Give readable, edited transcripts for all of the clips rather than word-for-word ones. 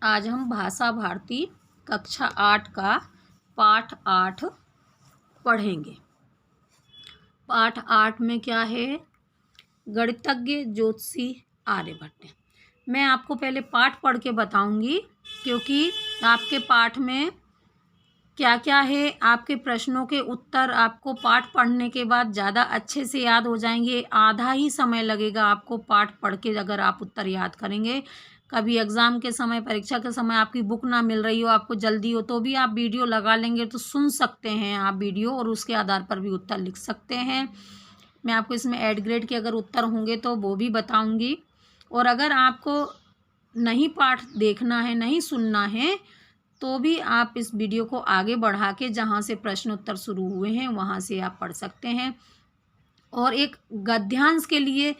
आज हम भाषा भारती कक्षा 8 का पाठ 8 पढ़ेंगे। पाठ 8 में क्या है? गणितज्ञ ज्योतिषी आर्यभट्ट। मैं आपको पहले पाठ पढ़ के बताऊंगी, क्योंकि आपके पाठ में क्या क्या है, आपके प्रश्नों के उत्तर आपको पाठ पढ़ने के बाद ज़्यादा अच्छे से याद हो जाएंगे। आधा ही समय लगेगा आपको पाठ पढ़ के, अगर आप उत्तर याद करेंगे। कभी एग्ज़ाम के समय, परीक्षा के समय आपकी बुक ना मिल रही हो, आपको जल्दी हो, तो भी आप वीडियो लगा लेंगे तो सुन सकते हैं आप वीडियो, और उसके आधार पर भी उत्तर लिख सकते हैं। मैं आपको इसमें ऐड ग्रेड के अगर उत्तर होंगे तो वो भी बताऊँगी। और अगर आपको नहीं पाठ देखना है, नहीं सुनना है, तो भी आप इस वीडियो को आगे बढ़ा के जहाँ से प्रश्न उत्तर शुरू हुए हैं वहाँ से आप पढ़ सकते हैं। और एक गद्यांश के लिए,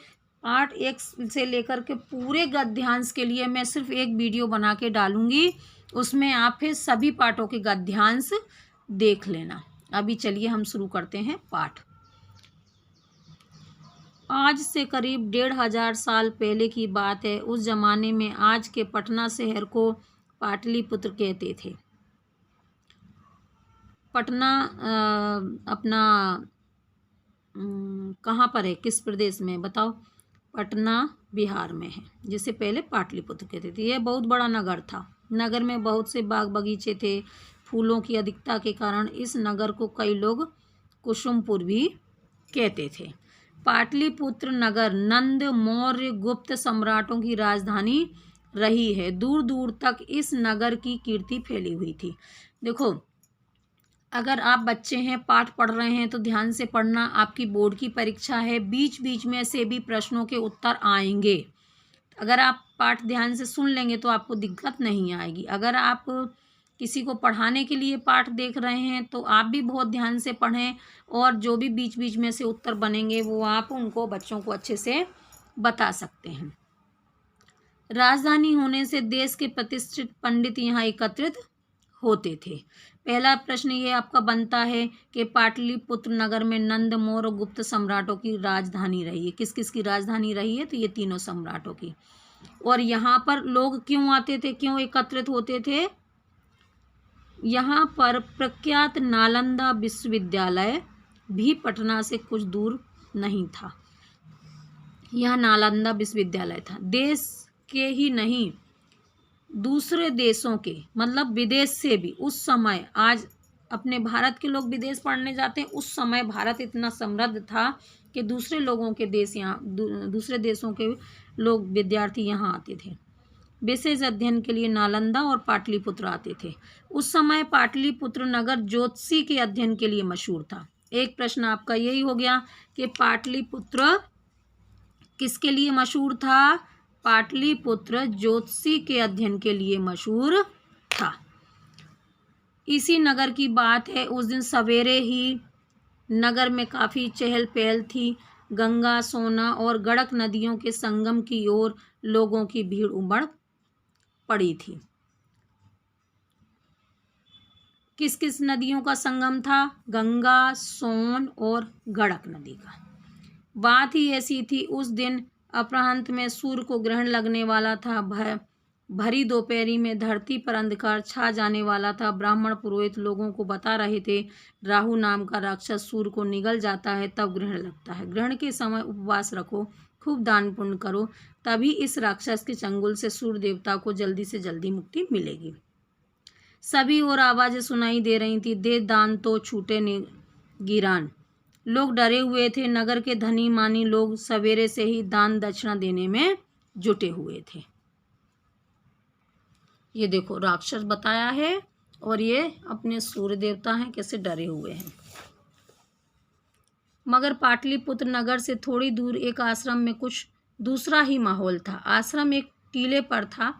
पार्ट 1 से लेकर के पूरे गद्यांश के लिए मैं सिर्फ एक वीडियो बना के डालूंगी, उसमें आप फिर सभी पाठों के गद्यांश देख लेना। अभी चलिए हम शुरू करते हैं पाठ। आज से करीब 1500 साल पहले की बात है। उस जमाने में आज के पटना शहर को पाटलिपुत्र कहते थे। पटना अपना कहाँ पर है, किस प्रदेश में बताओ? पटना बिहार में है, जिसे पहले पाटलिपुत्र कहते थे। यह बहुत बड़ा नगर था। नगर में बहुत से बाग बगीचे थे। फूलों की अधिकता के कारण इस नगर को कई लोग कुसुमपुर भी कहते थे। पाटलिपुत्र नगर नंद, मौर्य, गुप्त सम्राटों की राजधानी रही है। दूर दूर तक इस नगर की कीर्ति फैली हुई थी। देखो, अगर आप बच्चे हैं, पाठ पढ़ रहे हैं, तो ध्यान से पढ़ना। आपकी बोर्ड की परीक्षा है, बीच बीच में से भी प्रश्नों के उत्तर आएंगे। अगर आप पाठ ध्यान से सुन लेंगे तो आपको दिक्कत नहीं आएगी। अगर आप किसी को पढ़ाने के लिए पाठ देख रहे हैं तो आप भी बहुत ध्यान से पढ़ें, और जो भी बीच बीच में से उत्तर बनेंगे वो आप उनको, बच्चों को अच्छे से बता सकते हैं। राजधानी होने से देश के प्रतिष्ठित पंडित यहाँ एकत्रित होते थे। पहला प्रश्न ये आपका बनता है कि पाटलिपुत्र नगर में नंद, मौर्य और गुप्त सम्राटों की राजधानी रही है। किस किस की राजधानी रही है? तो ये तीनों सम्राटों की। और यहाँ पर लोग क्यों आते थे, क्यों एकत्रित होते थे? यहाँ पर प्रख्यात नालंदा विश्वविद्यालय भी पटना से कुछ दूर नहीं था। यह नालंदा विश्वविद्यालय था। देश के ही नहीं, दूसरे देशों के, मतलब विदेश से भी उस समय, आज अपने भारत के लोग विदेश पढ़ने जाते हैं, उस समय भारत इतना समृद्ध था कि दूसरे लोगों के देश, यहाँ दूसरे देशों के लोग, विद्यार्थी यहाँ आते थे। विशेष अध्ययन के लिए नालंदा और पाटलिपुत्र आते थे। उस समय पाटलिपुत्र नगर ज्योतिषी के अध्ययन के लिए मशहूर था। एक प्रश्न आपका यही हो गया कि पाटलिपुत्र किसके लिए मशहूर था? पाटलिपुत्र ज्योतिषी के अध्ययन के लिए मशहूर था। इसी नगर की बात है, उस दिन सवेरे ही नगर में काफ़ी चहल पहल थी। गंगा, सोना और गंडक नदियों के संगम की ओर लोगों की भीड़ उमड़ पड़ी थी। किस किस नदियों का संगम था? गंगा, सोन और गंडक नदी का। बात ही ऐसी थी, उस दिन अपराह्न में सूर्य को ग्रहण लगने वाला था। भरी दोपहरी में धरती पर अंधकार छा जाने वाला था। ब्राह्मण पुरोहित लोगों को बता रहे थे, राहु नाम का राक्षस सूर्य को निगल जाता है तब ग्रहण लगता है। ग्रहण के समय उपवास रखो, खूब दान पुण्य करो, तभी इस राक्षस के चंगुल से सूर्य देवता को जल्दी से जल्दी मुक्ति मिलेगी। सभी और आवाज़ें सुनाई दे रही थी, दे दान तो छूटे गिरान। लोग डरे हुए थे। नगर के धनी मानी लोग सवेरे से ही दान दक्षिणा देने में जुटे हुए थे। ये देखो, राक्षस बताया है, और ये अपने सूर्य देवता हैं, कैसे डरे हुए हैं। मगर पाटलिपुत्र नगर से थोड़ी दूर एक आश्रम में कुछ दूसरा ही माहौल था। आश्रम एक टीले पर था।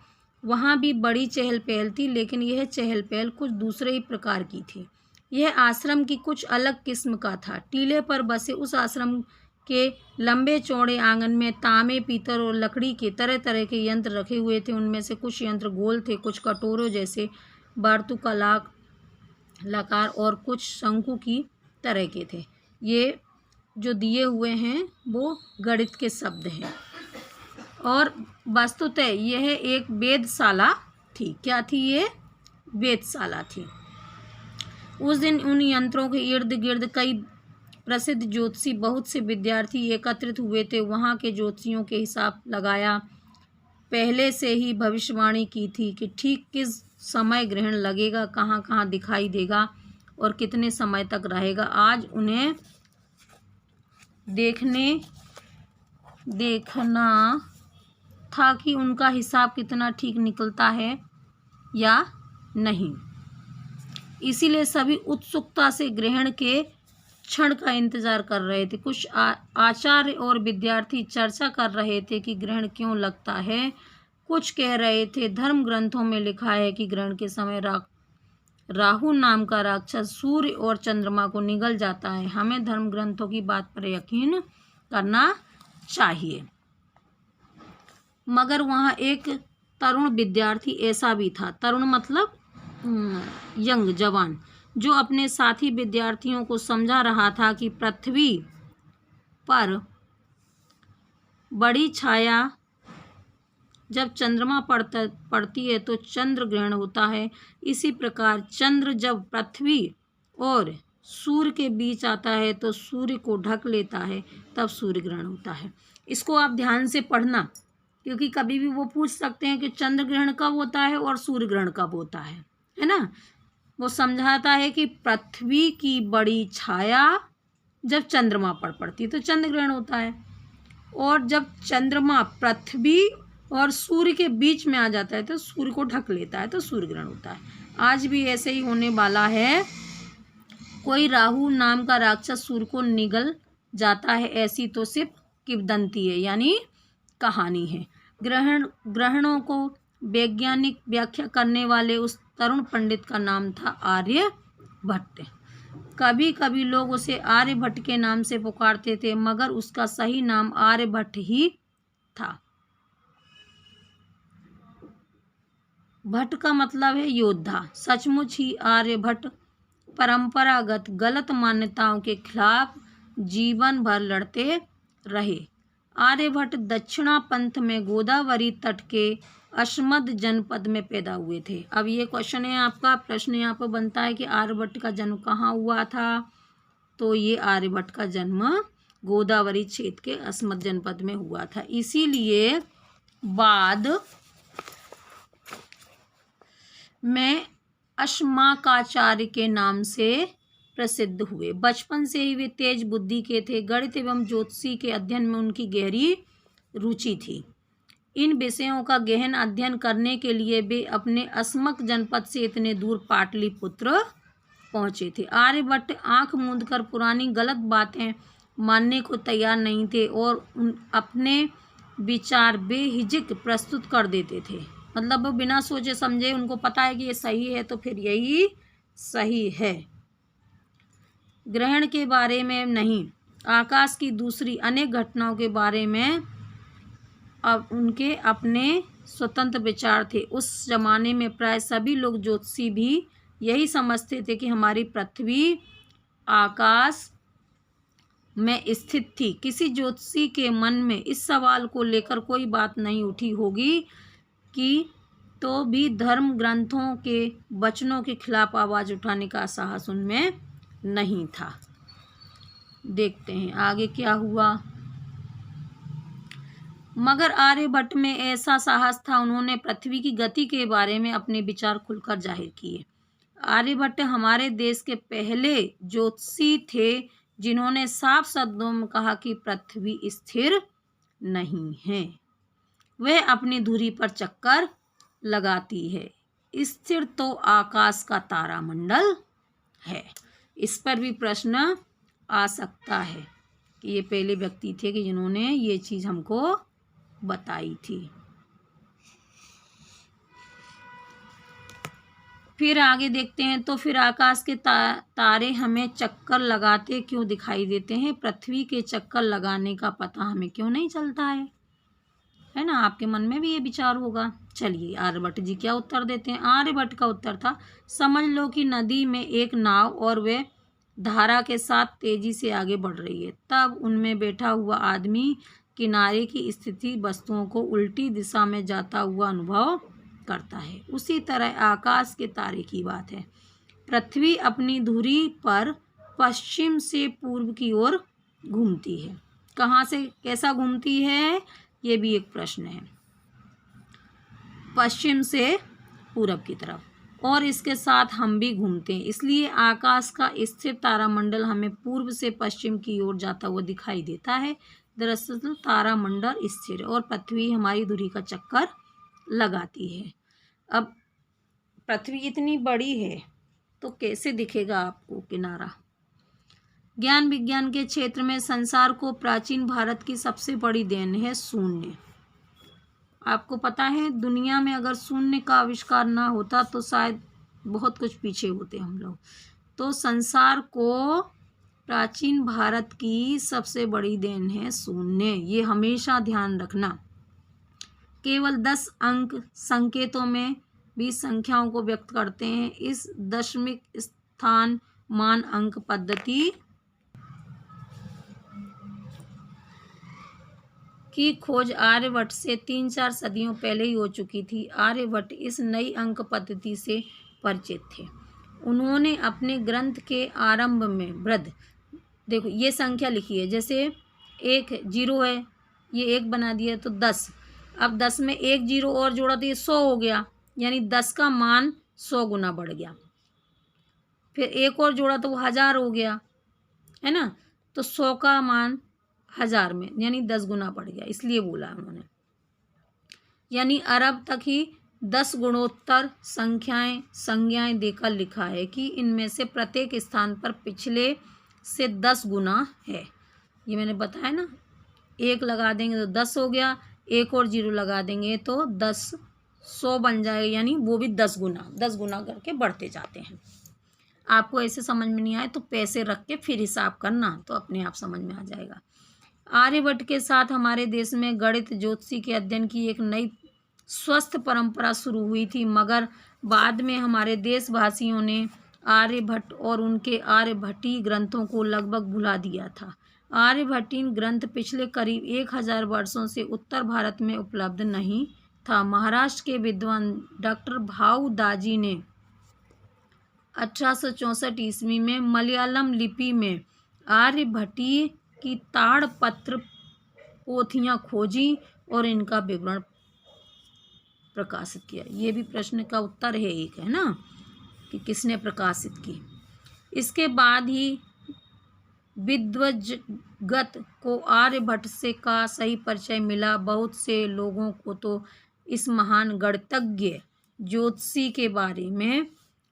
वहाँ भी बड़ी चहल पहल थी, लेकिन यह चहल पहल कुछ दूसरे ही प्रकार की थी। यह आश्रम की कुछ अलग किस्म का था। टीले पर बसे उस आश्रम के लंबे चौड़े आंगन में तांबे, पीतल और लकड़ी के तरह तरह के यंत्र रखे हुए थे। उनमें से कुछ यंत्र गोल थे, कुछ कटोरों जैसे वार्तुकलाकार और कुछ शंकु की तरह के थे। ये जो दिए हुए हैं वो गणित के शब्द हैं। और वस्तुतः यह एक वेधशाला थी। क्या थी ये? वेधशाला थी। उस दिन उन यंत्रों के इर्द गिर्द कई प्रसिद्ध ज्योतिषी, बहुत से विद्यार्थी एकत्रित हुए थे। वहाँ के ज्योतिषियों के हिसाब लगाया, पहले से ही भविष्यवाणी की थी कि ठीक किस समय ग्रहण लगेगा, कहाँ कहाँ दिखाई देगा और कितने समय तक रहेगा। आज उन्हें देखना था कि उनका हिसाब कितना ठीक निकलता है या नहीं। इसीलिए सभी उत्सुकता से ग्रहण के क्षण का इंतजार कर रहे थे। कुछ आचार्य और विद्यार्थी चर्चा कर रहे थे कि ग्रहण क्यों लगता है। कुछ कह रहे थे धर्म ग्रंथों में लिखा है कि ग्रहण के समय राहु नाम का राक्षस सूर्य और चंद्रमा को निगल जाता है। हमें धर्म ग्रंथों की बात पर यकीन करना चाहिए। मगर वहाँ एक तरुण विद्यार्थी ऐसा भी था, तरुण मतलब यंग, जवान, जो अपने साथी विद्यार्थियों को समझा रहा था कि पृथ्वी पर बड़ी छाया जब चंद्रमा पड़ती है तो चंद्र ग्रहण होता है। इसी प्रकार चंद्र जब पृथ्वी और सूर्य के बीच आता है तो सूर्य को ढक लेता है, तब सूर्य ग्रहण होता है। इसको आप ध्यान से पढ़ना, क्योंकि कभी भी वो पूछ सकते हैं कि चंद्र ग्रहण कब होता है और सूर्य ग्रहण कब होता है ना। वो समझाता है कि पृथ्वी की बड़ी छाया जब चंद्रमा पर पड़ती है तो चंद्र ग्रहण होता है, और जब चंद्रमा पृथ्वी और सूर्य के बीच में आ जाता है तो सूर्य को ढक लेता है तो सूर्य ग्रहण होता है। आज भी ऐसे ही होने वाला है। कोई राहु नाम का राक्षस सूर्य को निगल जाता है, ऐसी तो सिर्फ किंवदंती है, यानी कहानी है। ग्रहणों को वैज्ञानिक व्याख्या करने वाले उस तरुण पंडित का नाम था आर्यभट्ट। कभी कभी लोग उसे आर्यभट्ट के नाम से पुकारते थे, मगर उसका सही नाम आर्यभट्ट ही था। भट्ट का मतलब है योद्धा। सचमुच ही आर्यभट्ट परंपरागत गलत मान्यताओं के खिलाफ जीवन भर लड़ते रहे। आर्यभट्ट दक्षिणा पंथ में गोदावरी तट के अशमद जनपद में पैदा हुए थे। अब ये क्वेश्चन है आपका, प्रश्न यहाँ पर बनता है कि आर्यभट्ट का जन्म कहाँ हुआ था। तो ये आर्यभट्ट का जन्म गोदावरी क्षेत्र के अशमद जनपद में हुआ था। इसीलिए बाद में अश्माकाचार्य के नाम से प्रसिद्ध हुए। बचपन से ही वे तेज बुद्धि के थे। गणित एवं ज्योतिषी के अध्ययन में उनकी गहरी रुचि थी। इन विषयों का गहन अध्ययन करने के लिए वे अपने अस्मक जनपद से इतने दूर पाटलिपुत्र पहुँचे थे। आर्यभट्ट आंख मूंदकर पुरानी गलत बातें मानने को तैयार नहीं थे और अपने विचार बेहिचक प्रस्तुत कर देते थे। मतलब वो बिना सोचे समझे, उनको पता है कि ये सही है तो फिर यही सही है। ग्रहण के बारे में नहीं, आकाश की दूसरी अनेक घटनाओं के बारे में अब उनके अपने स्वतंत्र विचार थे। उस जमाने में प्राय सभी लोग, ज्योतिषी भी, यही समझते थे कि हमारी पृथ्वी आकाश में स्थित थी। किसी ज्योतिषी के मन में इस सवाल को लेकर कोई बात नहीं उठी होगी कि तो भी धर्म ग्रंथों के वचनों के खिलाफ आवाज़ उठाने का साहस उनमें नहीं था। देखते हैं आगे क्या हुआ। मगर आर्यभट्ट में ऐसा साहस था, उन्होंने पृथ्वी की गति के बारे में अपने विचार खुलकर जाहिर किए। आर्यभट्ट हमारे देश के पहले ज्योतिषी थे जिन्होंने साफ शब्दों में कहा कि पृथ्वी स्थिर नहीं है, वह अपनी धुरी पर चक्कर लगाती है। स्थिर तो आकाश का तारामंडल है। इस पर भी प्रश्न आ सकता है कि ये पहले व्यक्ति थे कि जिन्होंने ये चीज़ हमको बताई थी। फिर आगे देखते हैं। तो फिर आकाश के तारे हमें चक्कर लगाते क्यों दिखाई देते हैं? पृथ्वी के चक्कर लगाने का पता हमें क्यों नहीं चलता है ना। आपके मन में भी ये विचार होगा। चलिए आर्यभट्ट जी क्या उत्तर देते हैं। आर्यभट्ट का उत्तर था, समझ लो कि नदी में एक नाव और वे धारा के साथ तेजी से आगे बढ़ रही है। तब उनमें बैठा हुआ आदमी किनारे की स्थिति वस्तुओं को उल्टी दिशा में जाता हुआ अनुभव करता है। उसी तरह आकाश के तारे की बात है। पृथ्वी अपनी धुरी पर पश्चिम से पूर्व की ओर घूमती है। कहाँ से कैसा घूमती है, ये भी एक प्रश्न है। पश्चिम से पूरब की तरफ, और इसके साथ हम भी घूमते हैं, इसलिए आकाश का स्थिर तारामंडल हमें पूर्व से पश्चिम की ओर जाता हुआ दिखाई देता है। दरअसल तारामंडल स्थिर है और पृथ्वी हमारी धुरी का चक्कर लगाती है। अब पृथ्वी इतनी बड़ी है तो कैसे दिखेगा आपको किनारा। ज्ञान विज्ञान के क्षेत्र में संसार को प्राचीन भारत की सबसे बड़ी देन है शून्य। आपको पता है दुनिया में अगर शून्य का आविष्कार ना होता तो शायद बहुत कुछ पीछे होते हम लोग। तो संसार को प्राचीन भारत की सबसे बड़ी देन है शून्य, ये हमेशा ध्यान रखना। केवल 10 अंक संकेतों में 20 संख्याओं को व्यक्त करते हैं। इस दशमिक स्थान मान अंक पद्धति की खोज आर्यभट्ट से 3-4 सदियों पहले ही हो चुकी थी। आर्यभट्ट इस नई अंक पद्धति से परिचित थे। उन्होंने अपने ग्रंथ के आरंभ में वृद्ध, देखो ये संख्या लिखी है, जैसे 1 0 है, ये 1 बना दिया तो 10। अब 10 में 1 0 और जोड़ा तो ये 100 हो गया, यानी 10 का मान 100 गुना बढ़ गया। फिर 1 और जोड़ा तो वो 1000 हो गया, है ना। तो 100 का मान 1000 में यानी 10 गुना बढ़ गया, इसलिए बोला उन्होंने। यानी अरब तक ही 10 गुणोत्तर संज्ञाएं देकर लिखा है कि इनमें से प्रत्येक स्थान पर पिछले से 10 गुना है। ये मैंने बताया ना, 1 लगा देंगे तो 10 हो गया, 1 और 0 लगा देंगे तो 10 100 बन जाएगा, यानी वो भी 10 गुना करके बढ़ते जाते हैं। आपको ऐसे समझ में नहीं आए तो पैसे रख के फिर हिसाब करना, तो अपने आप समझ में आ जाएगा। आर्यभट्ट के साथ हमारे देश में गणित ज्योतिषी के अध्ययन की एक नई स्वस्थ परंपरा शुरू हुई थी, मगर बाद में हमारे देशवासियों ने आर्यभट्ट और उनके आर्यभट्टीय ग्रंथों को लगभग भुला दिया था। आर्यभट्टीय ग्रंथ पिछले करीब 1000 वर्षों से उत्तर भारत में उपलब्ध नहीं था। महाराष्ट्र के विद्वान डॉक्टर भाऊ दाजी ने 1864 ईस्वी में मलयालम लिपि में आर्यभट्टीय की ताड़पत्र पोथियां खोजी और इनका विवरण प्रकाशित किया। ये भी प्रश्न का उत्तर है एक, है ना, कि किसने प्रकाशित की। इसके बाद ही विद्वज्जगत को आर्यभट्ट से का सही परिचय मिला। बहुत से लोगों को तो इस महान गणितज्ञ ज्योतिषी के बारे में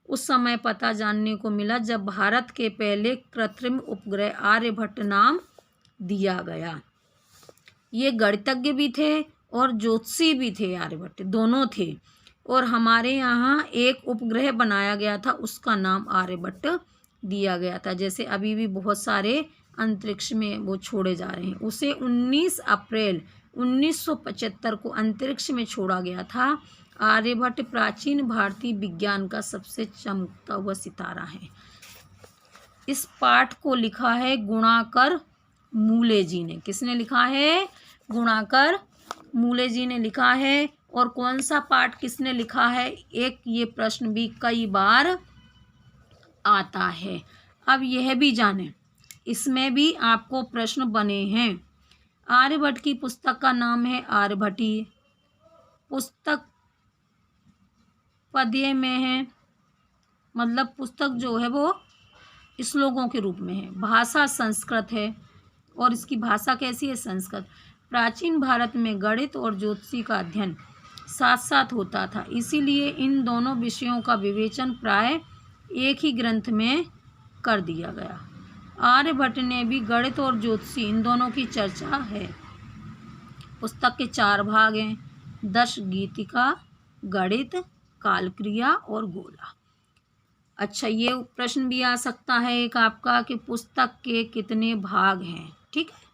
उस समय पता जानने को मिला जब भारत के पहले कृत्रिम उपग्रह आर्यभट्ट नाम दिया गया। ये गणितज्ञ भी थे और ज्योतिषी भी थे, आर्यभट्ट दोनों थे। और हमारे यहाँ एक उपग्रह बनाया गया था, उसका नाम आर्यभट्ट दिया गया था। जैसे अभी भी बहुत सारे अंतरिक्ष में वो छोड़े जा रहे हैं, उसे 19 अप्रैल 1975 को अंतरिक्ष में छोड़ा गया था। आर्यभट्ट प्राचीन भारतीय विज्ञान का सबसे चमकता हुआ सितारा है। इस पाठ को लिखा है गुणाकर मूले जी ने। किसने लिखा है? गुणाकर मूले जी ने लिखा है। और कौन सा पाठ किसने लिखा है, एक ये प्रश्न भी कई बार आता है। अब यह भी जानें, इसमें भी आपको प्रश्न बने हैं। आर्यभट्ट की पुस्तक का नाम है आर्यभट्टीय। पुस्तक पद्य में है, मतलब पुस्तक जो है वो श्लोकों के रूप में है। भाषा संस्कृत है और इसकी भाषा कैसी है? संस्कृत। प्राचीन भारत में गणित और ज्योतिषी का अध्ययन साथ साथ होता था, इसीलिए इन दोनों विषयों का विवेचन प्राय एक ही ग्रंथ में कर दिया गया। आर्यभट्ट ने भी गणित और ज्योतिषी इन दोनों की चर्चा है। पुस्तक के 4 भाग हैं: दश गीतिका, गणित, कालक्रिया और गोला। अच्छा, ये प्रश्न भी आ सकता है एक आपका कि पुस्तक के कितने भाग हैं। ठीक है,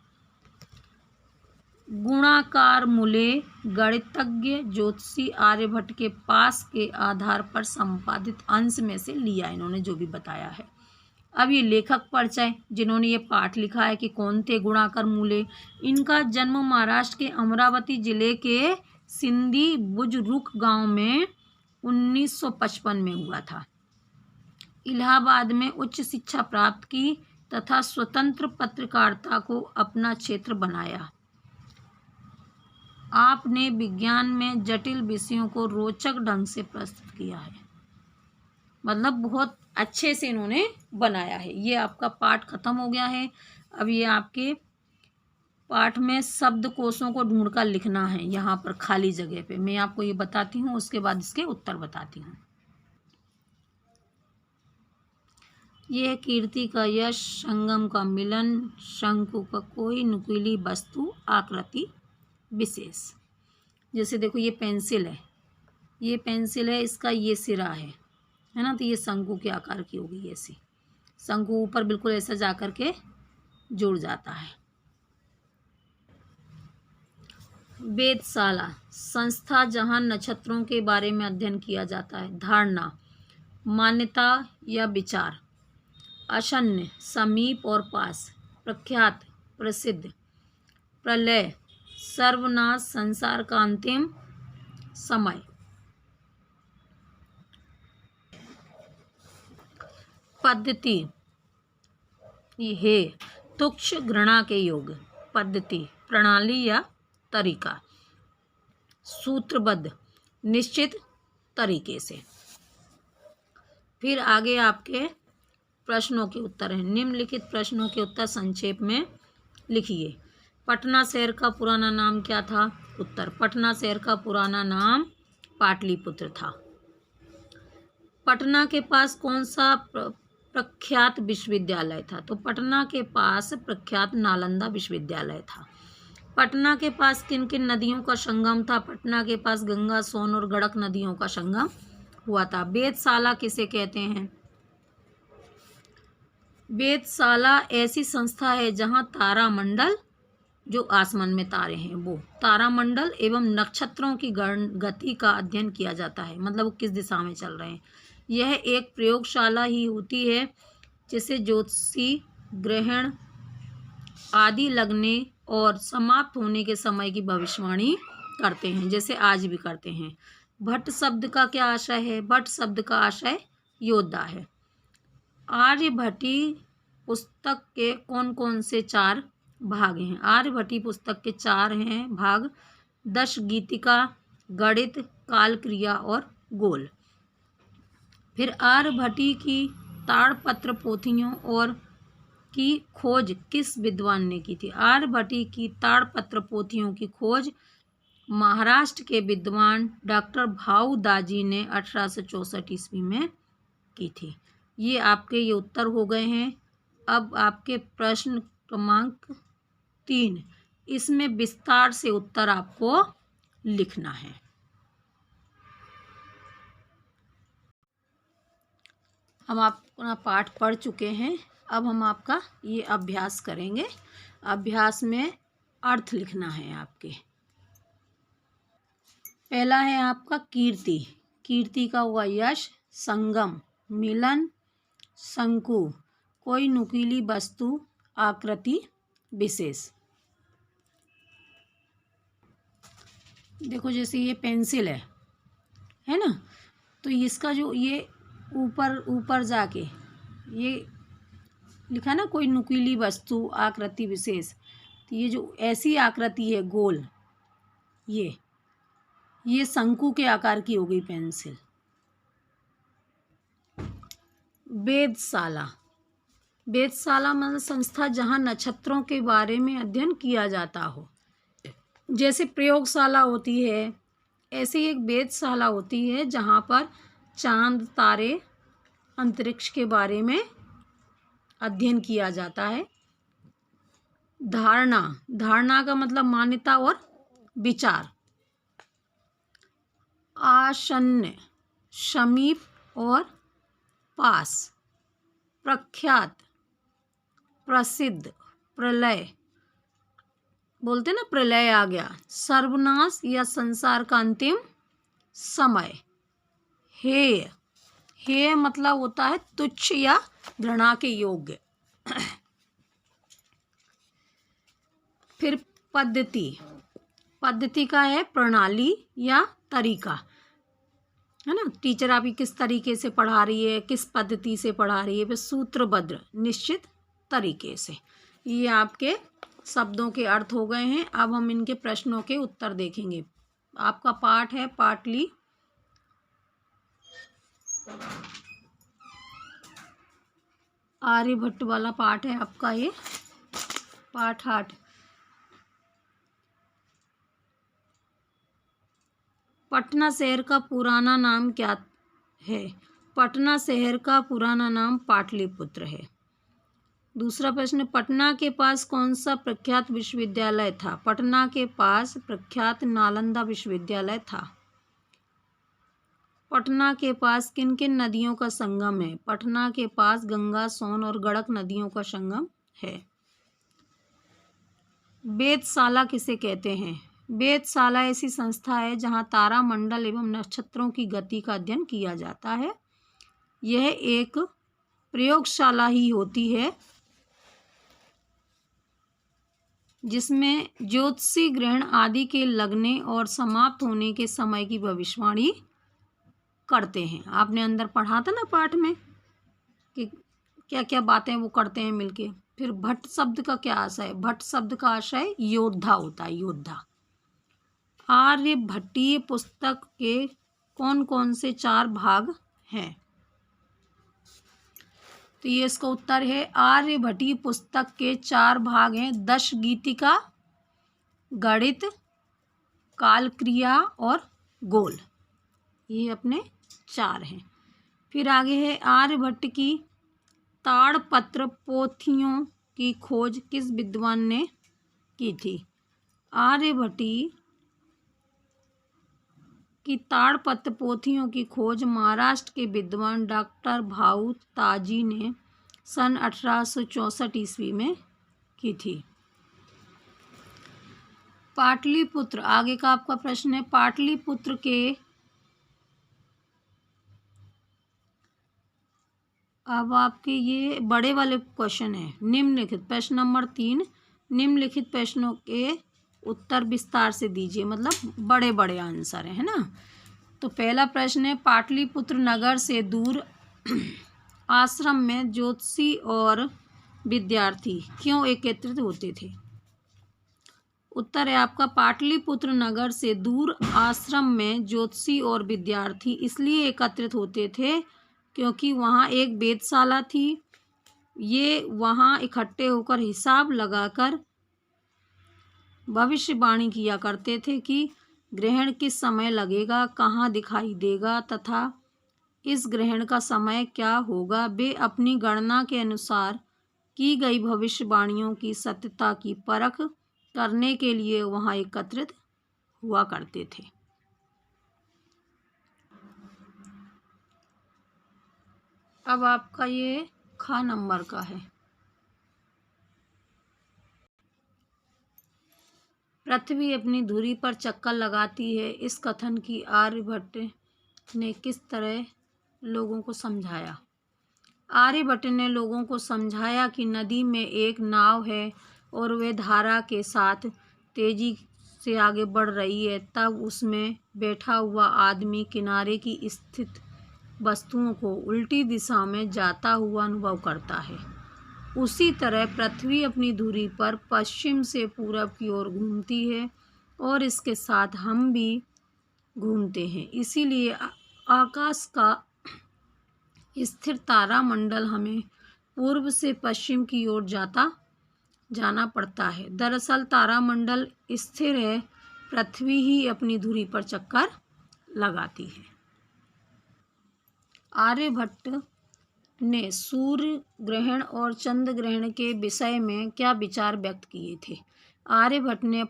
गुणाकार मूले गणितज्ञ ज्योतिषी आर्यभट्ट के पास के आधार पर संपादित अंश में से लिया, इन्होंने जो भी बताया है। अब ये लेखक परिचय, जिन्होंने ये पाठ लिखा है कि कौन थे गुणाकर मूले। इनका जन्म महाराष्ट्र के अमरावती जिले के सिंधी बुजुर्ग गांव में 1955 में हुआ था। इलाहाबाद में उच्च शिक्षा प्राप्त की तथा स्वतंत्र पत्रकारिता को अपना क्षेत्र बनाया। आपने विज्ञान में जटिल विषयों को रोचक ढंग से प्रस्तुत किया है। मतलब बहुत अच्छे से इन्होंने बनाया है। ये आपका पाठ खत्म हो गया है। अब ये आपके पाठ में शब्दकोशों को ढूंढकर लिखना है यहाँ पर खाली जगह पे। मैं आपको ये बताती हूँ, उसके बाद इसके उत्तर बताती हूँ। यह कीर्ति का यश, संगम का मिलन, शंकु का कोई नुकीली वस्तु, आकृति विशेष। जैसे देखो ये पेंसिल है, ये पेंसिल है, इसका ये सिरा है ना, तो ये शंकु के आकार की होगी। ऐसी शंकु ऊपर बिल्कुल ऐसा जा कर के जुड़ जाता है। वेधशाला संस्था जहाँ नक्षत्रों के बारे में अध्ययन किया जाता है। धारणा मान्यता या विचार। आसन्न समीप और पास। प्रख्यात प्रसिद्ध। प्रलय सर्वनाश संसार का अंतिम समय। पद्धति ये तुच्छ घृणा के योग। पद्धति प्रणाली या तरीका। सूत्रबद्ध निश्चित तरीके से। फिर आगे आपके प्रश्नों के उत्तर हैं। निम्नलिखित प्रश्नों के उत्तर संक्षेप में लिखिए। पटना शहर का पुराना नाम क्या था? उत्तर पटना शहर का पुराना नाम पाटलिपुत्र था। पटना के पास कौन सा प्रख्यात विश्वविद्यालय था? तो पटना के पास प्रख्यात नालंदा विश्वविद्यालय था। पटना के पास किन किन नदियों का संगम था? पटना के पास गंगा, सोन और गंडक नदियों का संगम हुआ था। वेधशाला किसे कहते हैं? वेधशाला ऐसी संस्था है जहां तारामंडल, जो आसमान में तारे हैं, वो तारामंडल एवं नक्षत्रों की गति का अध्ययन किया जाता है। मतलब वो किस दिशा में चल रहे हैं। यह एक प्रयोगशाला ही होती है जिसे ज्योतिषी ग्रहण आदि लगने और समाप्त होने के समय की भविष्यवाणी करते हैं, जैसे आज भी करते हैं। भट्ट शब्द का क्या आशय है? भट्ट शब्द का आशय योद्धा है। आर्यभट्टी पुस्तक के कौन कौन से 4 भाग हैं? आर्यभट्टी पुस्तक के 4 हैं भाग। 10 गीतिका, गणित, काल क्रिया और गोल। फिर आर्यभट्टी की ताड़पत्र पोथियों और की खोज किस विद्वान ने की थी? आर्यभट्टी की ताड़पत्र पोथियों की खोज महाराष्ट्र के विद्वान डॉक्टर भाऊ दाजी ने 1864 ईस्वी में की थी। ये आपके ये उत्तर हो गए हैं। अब आपके प्रश्न क्रमांक 3, इसमें विस्तार से उत्तर आपको लिखना है। हम अपना पाठ पढ़ चुके हैं। अब हम आपका ये अभ्यास करेंगे। अभ्यास में अर्थ लिखना है आपके। पहला है आपका कीर्ति। कीर्ति का हुआ यश, संगम, मिलन, शंकु, कोई नुकीली वस्तु, आकृति विशेष। देखो जैसे ये पेंसिल है ना, तो इसका जो ये ऊपर जाके ये लिखा ना, कोई नुकीली वस्तु, आकृति विशेष। तो ये जो ऐसी आकृति है गोल, ये शंकु के आकार की हो गई पेंसिल। वेधशाला, वेधशाला मतलब संस्था जहाँ नक्षत्रों के बारे में अध्ययन किया जाता हो। जैसे प्रयोगशाला होती है, ऐसे एक वेधशाला होती है जहाँ पर चांद, तारे, अंतरिक्ष के बारे में अध्ययन किया जाता है। धारणा, धारणा का मतलब मान्यता और विचार। आसन्न, समीप और पास। प्रख्यात, प्रसिद्ध, प्रलय, बोलते ना प्रलय आ गया। सर्वनाश या संसार का अंतिम समय। हेय, हेय मतलब होता है तुच्छ या घृणा के योग्य। फिर पद्धति, पद्धति का है प्रणाली या तरीका, है ना। टीचर आपकी किस तरीके से पढ़ा रही है, किस पद्धति से पढ़ा रही है, फिर सूत्रबद्ध निश्चित तरीके से। ये आपके शब्दों के अर्थ हो गए हैं। अब हम इनके प्रश्नों के उत्तर देखेंगे। आपका पाठ है पाटली आर्यभट्ट वाला पाठ है आपका, ये पाठ 8। पटना शहर का पुराना नाम क्या है? पटना शहर का पुराना नाम पाटलिपुत्र है। दूसरा प्रश्न, पटना के पास कौन सा प्रख्यात विश्वविद्यालय था? पटना के पास प्रख्यात नालंदा विश्वविद्यालय था। पटना के पास किन किन नदियों का संगम है? पटना के पास गंगा, सोन और गंडक नदियों का संगम है। वेधशाला किसे कहते हैं? वेधशाला ऐसी संस्था है जहां तारा मंडल एवं नक्षत्रों की गति का अध्ययन किया जाता है। यह एक प्रयोगशाला ही होती है जिसमें ज्योतिषी ग्रहण आदि के लगने और समाप्त होने के समय की भविष्यवाणी करते हैं। आपने अंदर पढ़ा था ना पाठ में कि क्या क्या बातें वो करते हैं मिलके। फिर भट्ट शब्द का क्या आशय है? भट्ट शब्द का आशय योद्धा होता है, योद्धा। आर्यभट्टीय पुस्तक के कौन कौन से 4 भाग हैं? तो ये इसका उत्तर है, आर्यभट्टीय पुस्तक के 4 भाग हैं। दशगीतिका, गणित, कालक्रिया और गोल। ये अपने 4 हैं। फिर आगे है, आर्यभट्ट की ताड़पत्र पोथियों की खोज किस विद्वान ने की थी? आर्यभट्टी की ताड़पत्र पोथियों की खोज महाराष्ट्र के विद्वान डॉक्टर भाऊ ताजी ने सन 1864 ईस्वी में की थी। पाटलिपुत्र, आगे का आपका प्रश्न है, पाटलिपुत्र के अब आपके ये बड़े वाले क्वेश्चन है। निम्नलिखित प्रश्न नंबर 3, निम्नलिखित प्रश्नों के उत्तर विस्तार से दीजिए, मतलब बड़े बड़े आंसर है ना। तो पहला प्रश्न है, पाटलिपुत्र नगर से दूर आश्रम में ज्योतिषी और विद्यार्थी क्यों एकत्रित होते थे? उत्तर है आपका, पाटलिपुत्र नगर से दूर आश्रम में ज्योतिषी और विद्यार्थी इसलिए एकत्रित होते थे क्योंकि वहाँ एक वेधशाला थी। ये वहाँ इकट्ठे होकर हिसाब लगाकर भविष्यवाणी किया करते थे कि ग्रहण किस समय लगेगा, कहाँ दिखाई देगा तथा इस ग्रहण का समय क्या होगा। वे अपनी गणना के अनुसार की गई भविष्यवाणियों की सत्यता की परख करने के लिए वहाँ एकत्रित हुआ करते थे। अब आपका ये ख नंबर का है। पृथ्वी अपनी धुरी पर चक्कर लगाती है, इस कथन की आर्यभट्ट ने किस तरह लोगों को समझाया? आर्यभट्ट ने लोगों को समझाया कि नदी में एक नाव है और वह धारा के साथ तेजी से आगे बढ़ रही है। तब उसमें बैठा हुआ आदमी किनारे की स्थित वस्तुओं को उल्टी दिशा में जाता हुआ अनुभव करता है। उसी तरह पृथ्वी अपनी धुरी पर पश्चिम से पूरब की ओर घूमती है और इसके साथ हम भी घूमते हैं। इसीलिए आकाश का स्थिर तारामंडल हमें पूर्व से पश्चिम की ओर जाना पड़ता है। दरअसल तारामंडल स्थिर है, पृथ्वी ही अपनी धुरी पर चक्कर लगाती है। आर्यभट्ट ने सूर्य ग्रहण और चंद्र ग्रहण के विषय में क्या विचार व्यक्त किए थे? आर्यभट्ट ने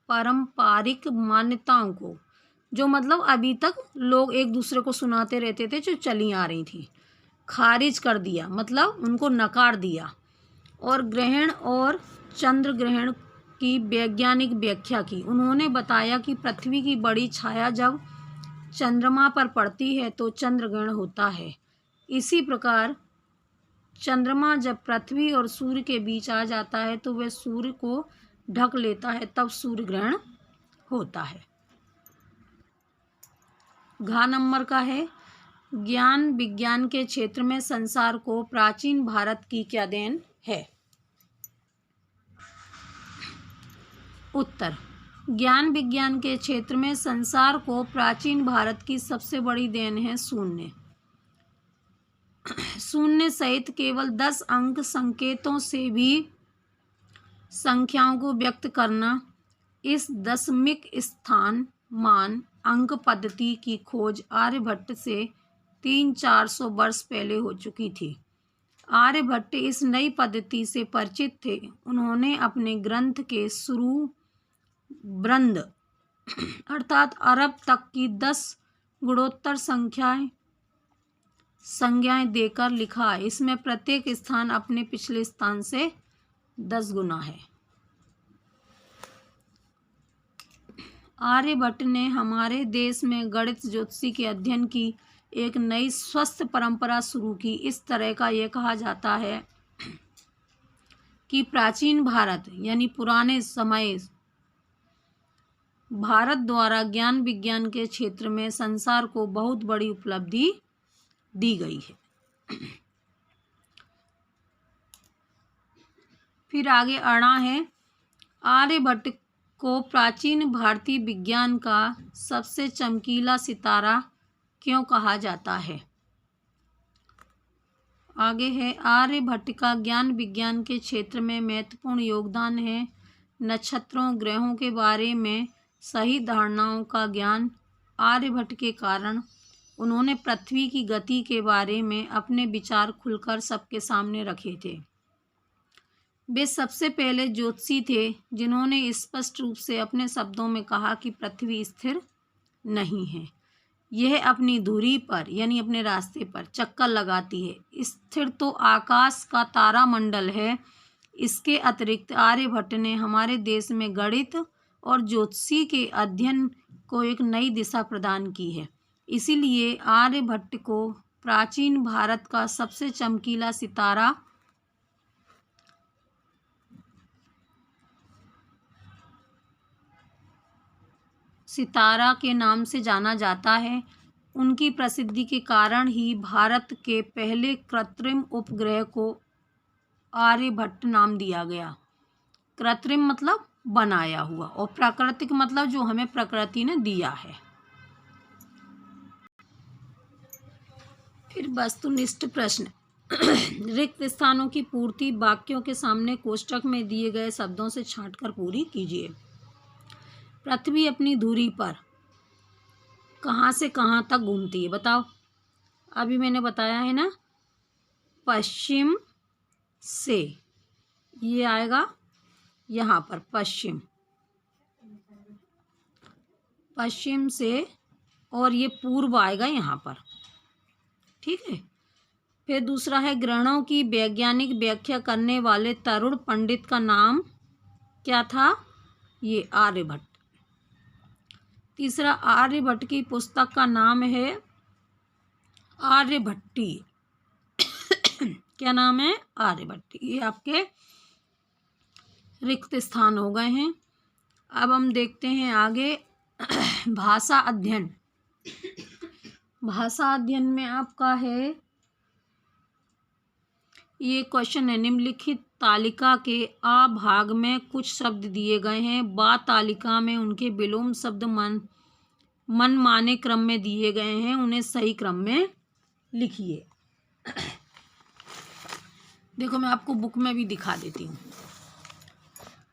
पारंपरिक मान्यताओं को, जो मतलब अभी तक लोग एक दूसरे को सुनाते रहते थे, जो चली आ रही थी, खारिज कर दिया, मतलब उनको नकार दिया, और ग्रहण और चंद्र ग्रहण की वैज्ञानिक व्याख्या की। उन्होंने बताया कि पृथ्वी की बड़ी छाया जब चंद्रमा पर पड़ती है तो चंद्र ग्रहण होता है। इसी प्रकार चंद्रमा जब पृथ्वी और सूर्य के बीच आ जाता है तो वह सूर्य को ढक लेता है तब सूर्य ग्रहण होता है। घ नंबर का है, ज्ञान विज्ञान के क्षेत्र में संसार को प्राचीन भारत की क्या देन है? उत्तर, ज्ञान विज्ञान के क्षेत्र में संसार को प्राचीन भारत की सबसे बड़ी देन है शून्य। शून्य सहित केवल 10 अंक संकेतों से भी संख्याओं को व्यक्त करना। इस दशमिक स्थान मान अंक पद्धति की खोज आर्यभट्ट से 300-400 वर्ष पहले हो चुकी थी। आर्यभट्ट इस नई पद्धति से परिचित थे। उन्होंने अपने ग्रंथ के शुरू वृंद अर्थात अरब तक की 10 गुणोत्तर संज्ञाएं देकर लिखा। इसमें प्रत्येक स्थान अपने पिछले स्थान से 10 गुना है। आर्यभट्ट ने हमारे देश में गणित ज्योतिषी के अध्ययन की एक नई स्वस्थ परंपरा शुरू की। इस तरह का यह कहा जाता है कि प्राचीन भारत यानी पुराने समय भारत द्वारा ज्ञान विज्ञान के क्षेत्र में संसार को बहुत बड़ी उपलब्धि दी गई है। फिर आगे अणा है, आर्यभट्ट को प्राचीन भारतीय विज्ञान का सबसे चमकीला सितारा क्यों कहा जाता है? आगे है, आर्यभट्ट का ज्ञान विज्ञान के क्षेत्र में महत्वपूर्ण योगदान है। नक्षत्रों ग्रहों के बारे में सही धारणाओं का ज्ञान। आर्यभट्ट के कारण उन्होंने पृथ्वी की गति के बारे में अपने विचार खुलकर सबके सामने रखे थे। वे सबसे पहले ज्योतिषी थे जिन्होंने स्पष्ट रूप से अपने शब्दों में कहा कि पृथ्वी स्थिर नहीं है, यह अपनी धुरी पर यानी अपने रास्ते पर चक्कर लगाती है। स्थिर तो आकाश का तारामंडल है। इसके अतिरिक्त आर्यभट्ट ने हमारे देश में गणित और ज्योतिषी के अध्ययन को एक नई दिशा प्रदान की है। इसीलिए आर्यभट्ट को प्राचीन भारत का सबसे चमकीला सितारा के नाम से जाना जाता है। उनकी प्रसिद्धि के कारण ही भारत के पहले कृत्रिम उपग्रह को आर्यभट्ट नाम दिया गया। कृत्रिम मतलब बनाया हुआ और प्राकृतिक मतलब जो हमें प्रकृति ने दिया है। फिर वस्तुनिष्ठ प्रश्न, रिक्त स्थानों की पूर्ति वाक्यों के सामने कोष्ठक में दिए गए शब्दों से छांटकर पूरी कीजिए। पृथ्वी अपनी धुरी पर कहाँ से कहाँ तक घूमती है? बताओ। अभी मैंने बताया है ना, पश्चिम से, ये आएगा यहाँ पर पश्चिम से, और ये पूर्व आएगा यहाँ पर। ठीक है। फिर दूसरा है, ग्रहणों की वैज्ञानिक व्याख्या करने वाले तरुण पंडित का नाम क्या था? ये आर्यभट्ट। तीसरा, आर्यभट्ट की पुस्तक का नाम है आर्यभट्टी। क्या नाम है? आर्यभट्टी। ये आपके रिक्त स्थान हो गए हैं। अब हम देखते हैं आगे भाषा अध्ययन। भाषा अध्ययन में आपका है, ये क्वेश्चन है, निम्नलिखित तालिका के आ भाग में कुछ शब्द दिए गए हैं। बा तालिका में उनके विलोम शब्द मनमाने क्रम में दिए गए हैं, उन्हें सही क्रम में लिखिए। देखो मैं आपको बुक में भी दिखा देती हूँ।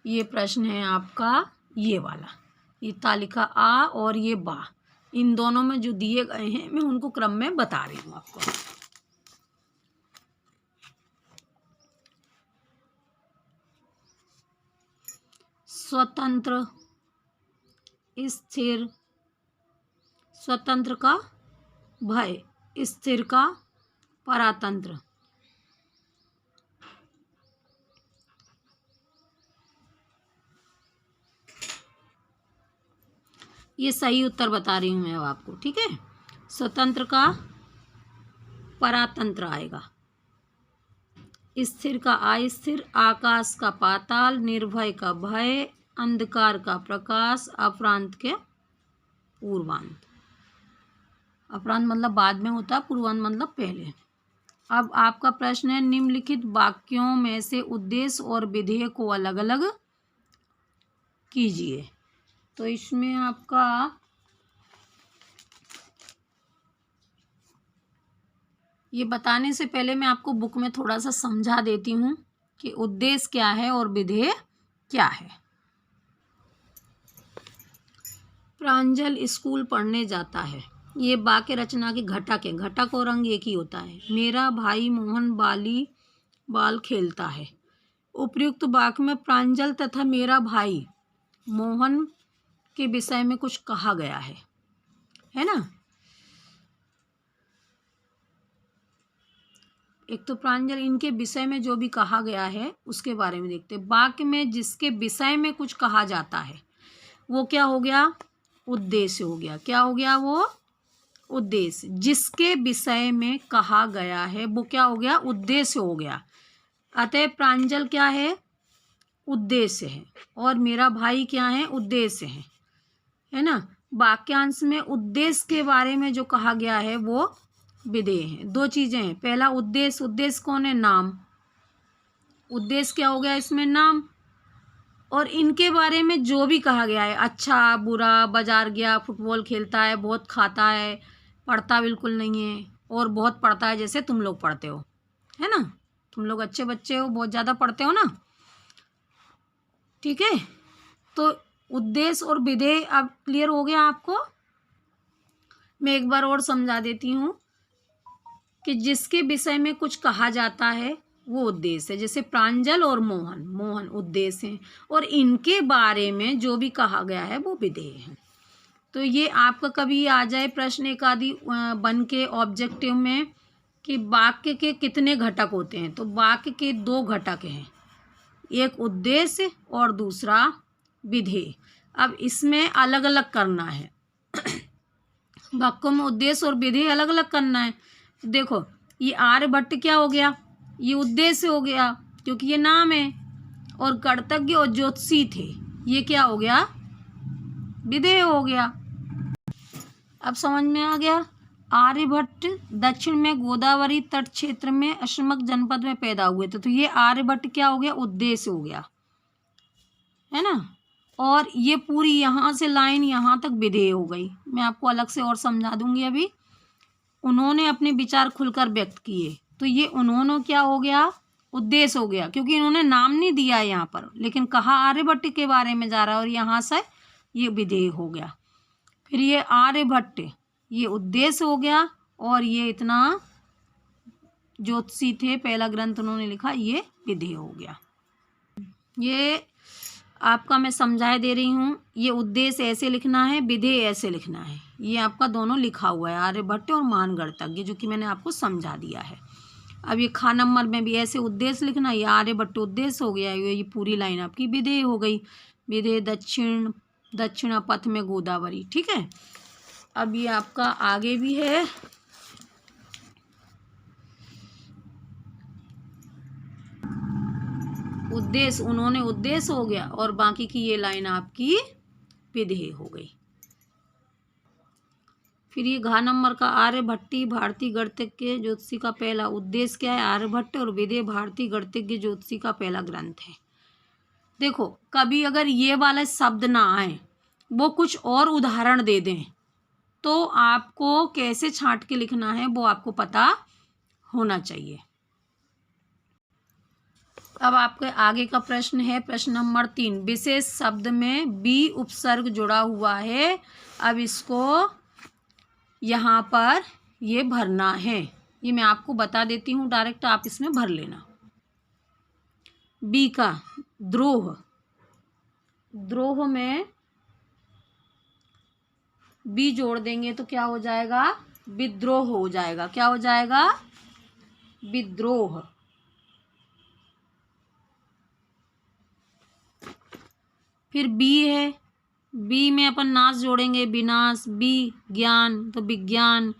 ये प्रश्न है आपका ये वाला, ये तालिका आ और ये बा, इन दोनों में जो दिए गए हैं मैं उनको क्रम में बता रही हूँ आपको। स्वतंत्र, स्थिर, स्वतंत्र का भय, स्थिर का परातंत्र। ये सही उत्तर बता रही हूँ मैं आपको। ठीक है, स्वतंत्र का परातंत्र आएगा। स्थिर का अस्थिर, आकाश का पाताल, निर्भय का भय, अंधकार का प्रकाश, अपरांत के पूर्वांत। अपरांत मतलब बाद में होता है, पूर्वांत मतलब पहले। अब आपका प्रश्न है, निम्नलिखित वाक्यों में से उद्देश्य और विधेय को अलग अलग कीजिए। तो इसमें आपका ये बताने से पहले मैं आपको बुक में थोड़ा सा समझा देती हूँ कि उद्देश्य क्या है और विधेय क्या है। प्रांजल स्कूल पढ़ने जाता है, ये वाक्य रचना की घटक है। घटक और रंग एक ही होता है। मेरा भाई मोहन बाल खेलता है। उपर्युक्त वाक्य में प्रांजल तथा मेरा भाई मोहन के विषय में कुछ कहा गया है ना। एक तो प्रांजल, इनके विषय में जो भी कहा गया है उसके बारे में देखते हैं। वाक्य में जिसके विषय में कुछ कहा जाता है वो क्या हो गया, उद्देश्य हो गया। क्या हो गया वो, उद्देश्य। जिसके विषय में कहा गया है वो क्या हो गया, उद्देश्य हो गया। अतः प्रांजल क्या है, उद्देश्य है, और मेरा भाई क्या है, उद्देश्य है ना। वाक्यांश में उद्देश्य के बारे में जो कहा गया है वो विधेय है। दो चीजें हैं, पहला उद्देश्य, उद्देश्य कौन है, नाम। उद्देश्य क्या हो गया इसमें, नाम। और इनके बारे में जो भी कहा गया है, अच्छा बुरा, बाजार गया, फुटबॉल खेलता है, बहुत खाता है, पढ़ता बिल्कुल नहीं है, और बहुत पढ़ता है जैसे तुम लोग पढ़ते हो, है ना। तुम लोग अच्छे बच्चे हो, बहुत ज़्यादा पढ़ते हो ना, ठीक है। तो उद्देश्य और विधेय अब क्लियर हो गया आपको। मैं एक बार और समझा देती हूँ कि जिसके विषय में कुछ कहा जाता है वो उद्देश्य है। जैसे प्रांजल और मोहन उद्देश्य हैं, और इनके बारे में जो भी कहा गया है वो विधेय है। तो ये आपका कभी आ जाए प्रश्न एक आदि बन के ऑब्जेक्टिव में कि वाक्य के कितने घटक होते हैं, तो वाक्य के दो घटक हैं, एक उद्देश्य और दूसरा विधेय। अब इसमें अलग अलग करना है, वाक्यों में उद्देश्य और विधेय अलग अलग करना है। देखो ये आर्यभट्ट क्या हो गया, ये उद्देश्य हो गया क्योंकि ये नाम है, और कर्तज्ञ और ज्योतिषी थे, ये क्या हो गया, विधेय हो गया। अब समझ में आ गया। आर्यभट्ट दक्षिण में गोदावरी तट क्षेत्र में अशमक जनपद में पैदा हुए थे, तो ये आर्यभट्ट क्या हो गया, उद्देश्य हो गया, है ना। और ये पूरी यहाँ से लाइन यहाँ तक विधेय हो गई। मैं आपको अलग से और समझा दूंगी अभी। उन्होंने अपने विचार खुलकर व्यक्त किए, तो ये उन्होंने क्या हो गया, उद्देश्य हो गया, क्योंकि इन्होंने नाम नहीं दिया है यहाँ पर, लेकिन कहा आर्यभट्ट के बारे में जा रहा है, और यहाँ से ये विधेय हो गया। फिर ये आर्यभट्ट, ये उद्देश्य हो गया, और ये इतना ज्योतिषी थे, पहला ग्रंथ उन्होंने लिखा, ये विधेय हो गया। ये आपका मैं समझाए दे रही हूँ। ये उद्देश्य ऐसे लिखना है, विधेय ऐसे लिखना है। ये आपका दोनों लिखा हुआ है, आर्यभट्ट और महान गणितज्ञ, जो कि मैंने आपको समझा दिया है। अब ये खा नंबर में भी ऐसे उद्देश्य लिखना, ये आर्यभट्ट उद्देश्य हो गया, ये पूरी लाइन आपकी विधेय हो गई। विधेय दक्षिण पथ में गोदावरी, ठीक है। अब ये आपका आगे भी है, उद्देश्य, उन्होंने उद्देश्य हो गया, और बाकी की ये लाइन आपकी विधेय हो गई। फिर ये घा नंबर का आर्यभट्टी भारतीय गणितज्ञ ज्योतिषी का पहला उद्देश्य क्या है, आर्यभट्ट, और विधेय भारतीय गणितज्ञ ज्योतिषी का पहला ग्रंथ है। देखो कभी अगर ये वाला शब्द ना आए, वो कुछ और उदाहरण दे दें, तो आपको कैसे छांट के लिखना है वो आपको पता होना चाहिए। अब आपके आगे का प्रश्न है, प्रश्न नंबर 3। विशेष शब्द में बी उपसर्ग जुड़ा हुआ है। अब इसको यहाँ पर ये भरना है, ये मैं आपको बता देती हूँ डायरेक्ट, आप इसमें भर लेना। बी का द्रोह, द्रोह में बी जोड़ देंगे तो क्या हो जाएगा, विद्रोह हो जाएगा। क्या हो जाएगा, विद्रोह। फिर बी है, बी में अपन नाश जोड़ेंगे, विनाश। बी ज्ञान, तो विज्ञान।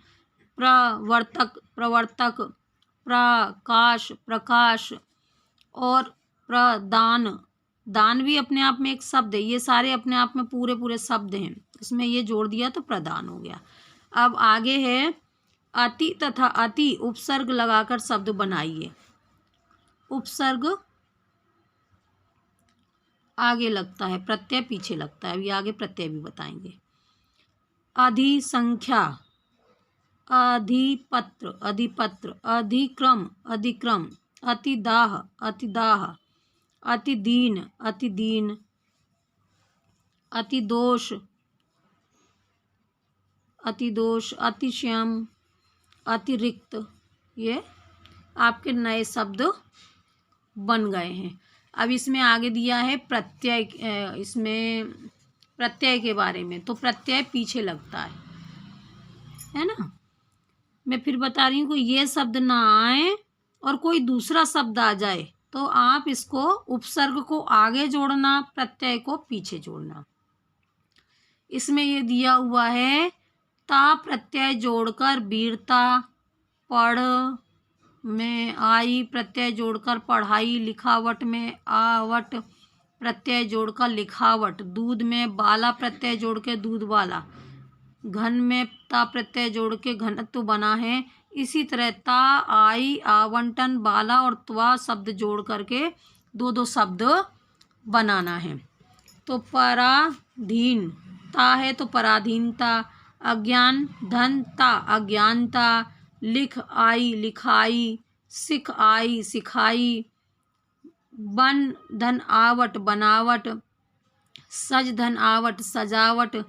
प्रवर्तक, प्रकाश, प्रकाश और प्रदान, दान भी अपने आप में एक शब्द है। ये सारे अपने आप में पूरे पूरे शब्द हैं, इसमें ये जोड़ दिया तो प्रदान हो गया। अब आगे है अति तथा अति उपसर्ग लगाकर शब्द बनाइए। उपसर्ग आगे लगता है, प्रत्यय पीछे लगता है। अभी आगे प्रत्यय भी बताएंगे। अधिसंख्या, अधिपत्र, अधिपत्र, अधिक्रम, अधिक्रम, अतिदाह, अतिदाह, अतिदीन, अतिदीन, अतिदोष, अतिदोष, अतिशयम, अतिरिक्त। ये आपके नए शब्द बन गए हैं। अब इसमें आगे दिया है प्रत्यय, इसमें प्रत्यय के बारे में। तो प्रत्यय पीछे लगता है ना। मैं फिर बता रही हूँ कि ये शब्द ना आए और कोई दूसरा शब्द आ जाए तो आप इसको उपसर्ग को आगे जोड़ना, प्रत्यय को पीछे जोड़ना। इसमें ये दिया हुआ है ता प्रत्यय जोड़कर वीरता, पढ़ में आई प्रत्यय जोड़कर पढ़ाई, लिखावट में आवट प्रत्यय जोड़कर लिखावट, दूध में बाला प्रत्यय जोड़ के दूध वाला, घन में ता प्रत्यय जोड़ के घनत्व बना है। इसी तरह ता, आई, आवंटन, बाला और त्वा शब्द जोड़ करके दो दो शब्द बनाना है। तो पराधीन, ता है तो पराधीनता, अज्ञान, धन, ता अज्ञानता, लिख, आई, लिखाई, सिख, आई, सिखाई, बन, धन, आवट, बनावट, सज, धन, आवट, सजावट,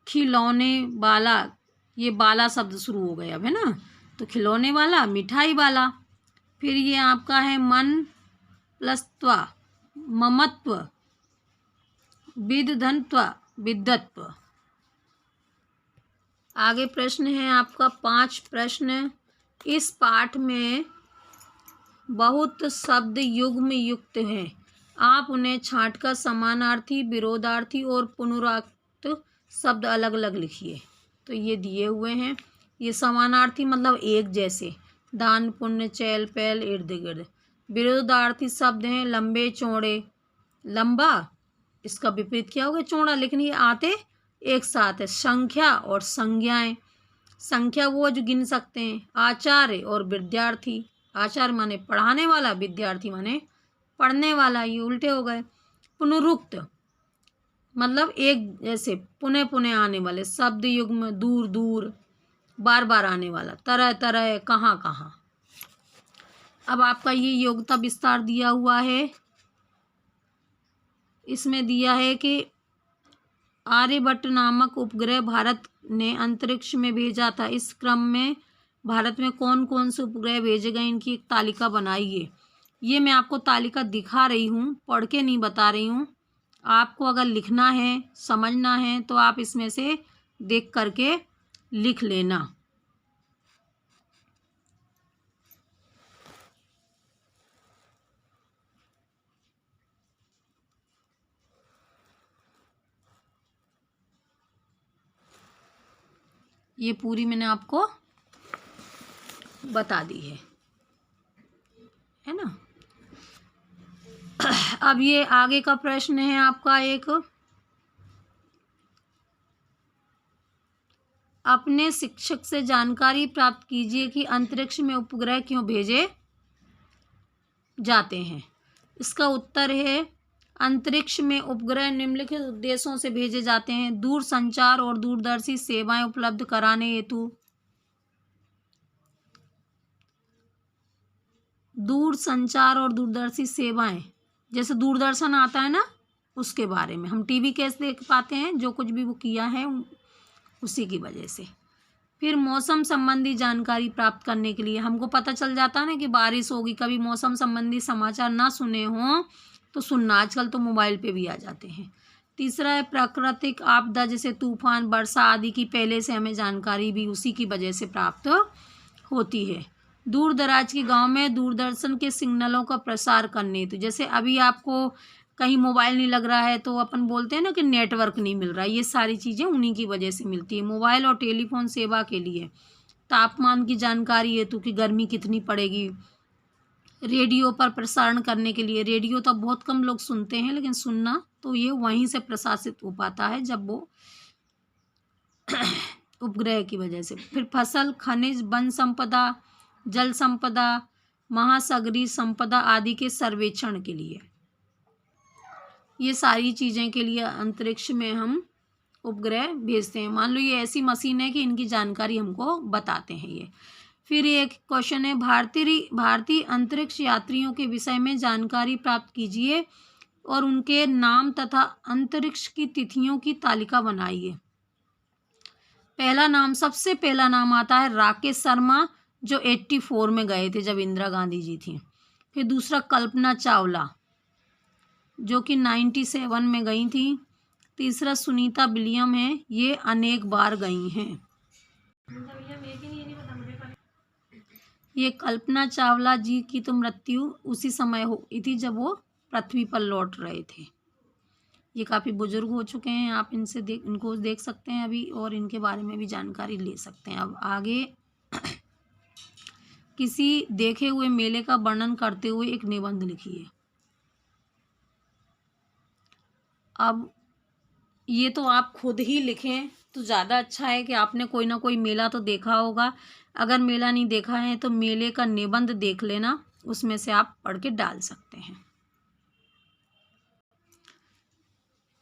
खिलौने वाला, ये बाला शब्द शुरू हो गया अब, है ना। तो खिलौने वाला, मिठाई वाला। फिर ये आपका है मन प्लस त्वा, ममत्व, विद, धन, त्वा, विद्वत्व। आगे प्रश्न है आपका 5 प्रश्न। इस पाठ में बहुत शब्द युग्म युक्त हैं, आप उन्हें छांटकर समानार्थी, विरोधार्थी और पुनरुक्त शब्द अलग अलग लिखिए। तो ये दिए हुए हैं। ये समानार्थी मतलब एक जैसे, दान, पुण्य, चैल, पैल, इर्द गिर्द। विरोधार्थी शब्द हैं लंबे, चौड़े। लंबा इसका विपरीत क्या होगा, चौड़ा, लेकिन ये आते एक साथ है। संख्या और संज्ञाएं, संख्या वो जो गिन सकते हैं। आचार्य और विद्यार्थी, आचार्य माने पढ़ाने वाला, विद्यार्थी माने पढ़ने वाला, ये उल्टे हो गए। पुनरुक्त मतलब एक जैसे, पुनः पुनः आने वाले। शब्द युग्म, दूर दूर, बार बार आने वाला। तरह तरह, कहाँ कहाँ। अब आपका ये योग्यता विस्तार दिया हुआ है। इसमें दिया है कि आर्यभट्ट नामक उपग्रह भारत ने अंतरिक्ष में भेजा था। इस क्रम में भारत में कौन कौन से उपग्रह भेजे गए, इनकी एक तालिका बनाइए। ये मैं आपको तालिका दिखा रही हूँ, पढ़ के नहीं बता रही हूँ। आपको अगर लिखना है, समझना है तो आप इसमें से देख करके लिख लेना। ये पूरी मैंने आपको बता दी है ना। अब ये आगे का प्रश्न है आपका एक, अपने शिक्षक से जानकारी प्राप्त कीजिए कि अंतरिक्ष में उपग्रह क्यों भेजे जाते हैं। इसका उत्तर है अंतरिक्ष में उपग्रह निम्नलिखित उद्देश्यों से भेजे जाते हैं। दूर संचार और दूरदर्शी सेवाएं उपलब्ध कराने हेतु, दूर संचार और दूरदर्शी सेवाएं, जैसे दूरदर्शन आता है ना, उसके बारे में। हम टीवी कैसे देख पाते हैं, जो कुछ भी वो किया है उसी की वजह से। फिर मौसम संबंधी जानकारी प्राप्त करने के लिए, हमको पता चल जाता है ना कि बारिश होगी, कभी मौसम संबंधी समाचार ना सुने हों तो सुनना, आजकल तो मोबाइल पे भी आ जाते हैं। तीसरा है प्राकृतिक आपदा, जैसे तूफान, वर्षा आदि की पहले से हमें जानकारी भी उसी की वजह से प्राप्त होती है। दूर दराज के गांव में दूरदर्शन के सिग्नलों का प्रसार करने, तो जैसे अभी आपको कहीं मोबाइल नहीं लग रहा है तो अपन बोलते हैं ना कि नेटवर्क नहीं मिल रहा है, ये सारी चीज़ें उन्हीं की वजह से मिलती है, मोबाइल और टेलीफोन सेवा के लिए। तापमान की जानकारी हेतु कि गर्मी कितनी पड़ेगी। रेडियो पर प्रसारण करने के लिए, रेडियो तो बहुत कम लोग सुनते हैं, लेकिन सुनना तो ये वहीं से प्रसारित हो पाता है जब वो उपग्रह की वजह से। फिर फसल, खनिज, वन संपदा, जल संपदा, महासागरीय संपदा आदि के सर्वेक्षण के लिए, ये सारी चीज़ें के लिए अंतरिक्ष में हम उपग्रह भेजते हैं। मान लो ये ऐसी मशीन है कि इनकी जानकारी हमको बताते हैं ये। फिर एक क्वेश्चन है, भारतीय अंतरिक्ष यात्रियों के विषय में जानकारी प्राप्त कीजिए और उनके नाम तथा अंतरिक्ष की तिथियों की तालिका बनाइए। सबसे पहला नाम आता है राकेश शर्मा, जो 84 में गए थे जब इंदिरा गांधी जी थी। फिर दूसरा कल्पना चावला, जो कि 97 में गई थी। तीसरा सुनीता विलियम है, ये अनेक बार गई हैं। ये कल्पना चावला जी की तो मृत्यु उसी समय हुई थी जब वो पृथ्वी पर लौट रहे थे। ये काफ़ी बुजुर्ग हो चुके हैं, आप इनको देख सकते हैं अभी, और इनके बारे में भी जानकारी ले सकते हैं। अब आगे किसी देखे हुए मेले का वर्णन करते हुए एक निबंध लिखिए। अब ये तो आप खुद ही लिखें तो ज़्यादा अच्छा है कि आपने कोई ना कोई मेला तो देखा होगा। अगर मेला नहीं देखा है तो मेले का निबंध देख लेना, उसमें से आप पढ़ के डाल सकते हैं।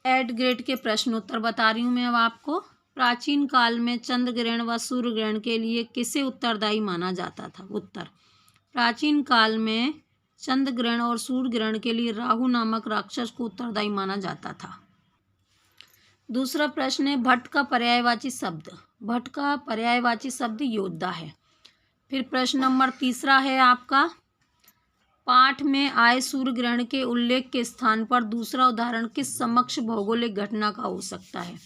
एड ग्रेड के प्रश्नोत्तर बता रही हूँ मैं अब आपको। प्राचीन काल में चंद्र ग्रहण व सूर्य ग्रहण के लिए किसे उत्तरदायी माना जाता था? उत्तर, प्राचीन काल में चंद्र ग्रहण और सूर्य ग्रहण के लिए राहु नामक राक्षस को उत्तरदायी माना जाता था। दूसरा प्रश्न है, भट्ट का पर्यायवाची शब्द। भट्ट का पर्यायवाची शब्द योद्धा है। फिर प्रश्न नंबर तीसरा है आपका, पाठ में आए सूर्य ग्रहण के उल्लेख के स्थान पर दूसरा उदाहरण किस समक्ष भौगोलिक घटना का हो सकता है?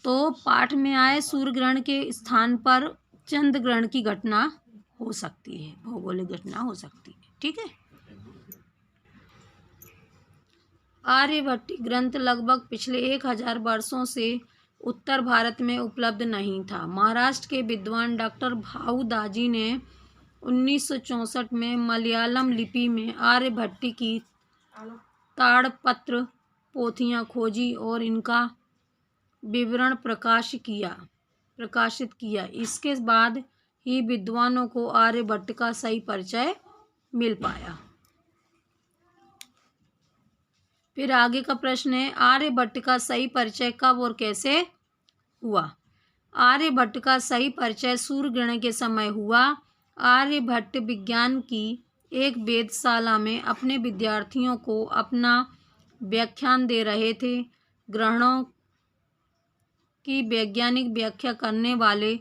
तो पाठ में आए सूर्य ग्रहण के स्थान पर चंद्र ग्रहण की घटना हो सकती है, भौगोलिक घटना हो सकती है। ठीक है। आर्यभट्ट ग्रंथ लगभग पिछले 1000 वर्षों से उत्तर भारत में उपलब्ध नहीं था। महाराष्ट्र के विद्वान डॉक्टर भाऊ दाजी ने 1964 में मलयालम लिपि में आर्यभट्ट की ताड़पत्र पोथियां खोजी और इनका विवरण प्रकाशित किया। इसके बाद ही विद्वानों को आर्यभट्ट का सही परिचय मिल पाया। फिर आगे का प्रश्न है, आर्यभट्ट का सही परिचय कब और कैसे हुआ? आर्यभट्ट का सही परिचय सूर्य ग्रहण के समय हुआ। आर्यभट्ट विज्ञान की एक वेधशाला में अपने विद्यार्थियों को अपना व्याख्यान दे रहे थे। ग्रहणों की वैज्ञानिक व्याख्या करने वाले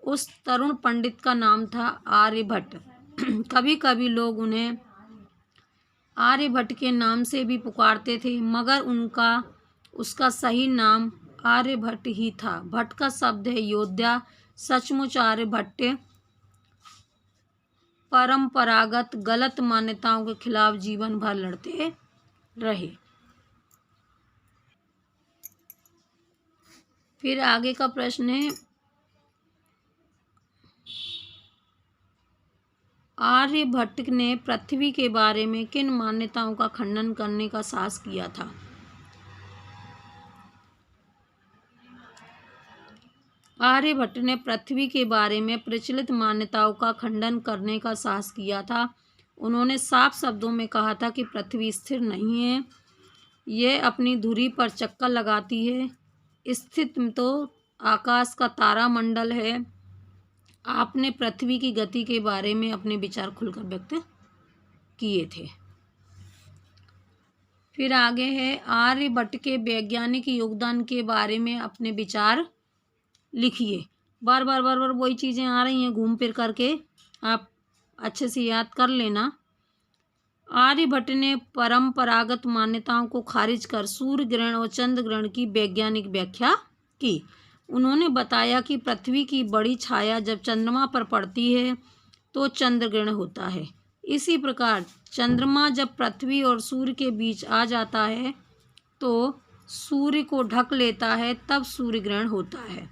उस तरुण पंडित का नाम था आर्यभट्ट। कभी कभी लोग उन्हें आर्यभट्ट के नाम से भी पुकारते थे, मगर उसका सही नाम आर्यभट्ट ही था। भट्ट का शब्द है योद्धा। सचमुच आर्यभट्ट परंपरागत गलत मान्यताओं के खिलाफ जीवन भर लड़ते रहे। फिर आगे का प्रश्न है, आर्यभट्ट ने पृथ्वी के बारे में किन मान्यताओं का खंडन करने का साहस किया था? आर्यभट्ट ने पृथ्वी के बारे में प्रचलित मान्यताओं का खंडन करने का साहस किया था। उन्होंने साफ शब्दों में कहा था कि पृथ्वी स्थिर नहीं है, यह अपनी धुरी पर चक्कर लगाती है। स्थित तो आकाश का तारामंडल है। आपने पृथ्वी की गति के बारे में अपने विचार खुलकर व्यक्त किए थे। फिर आगे है, आर्यभट्ट के वैज्ञानिक योगदान के बारे में अपने विचार लिखिए। बार बार वही चीज़ें आ रही हैं घूम फिर करके, आप अच्छे से याद कर लेना। आर्यभट्ट ने परंपरागत मान्यताओं को खारिज कर सूर्य ग्रहण और चंद्र ग्रहण की वैज्ञानिक व्याख्या की। उन्होंने बताया कि पृथ्वी की बड़ी छाया जब चंद्रमा पर पड़ती है तो चंद्र ग्रहण होता है। इसी प्रकार चंद्रमा जब पृथ्वी और सूर्य के बीच आ जाता है तो सूर्य को ढक लेता है, तब सूर्य ग्रहण होता है।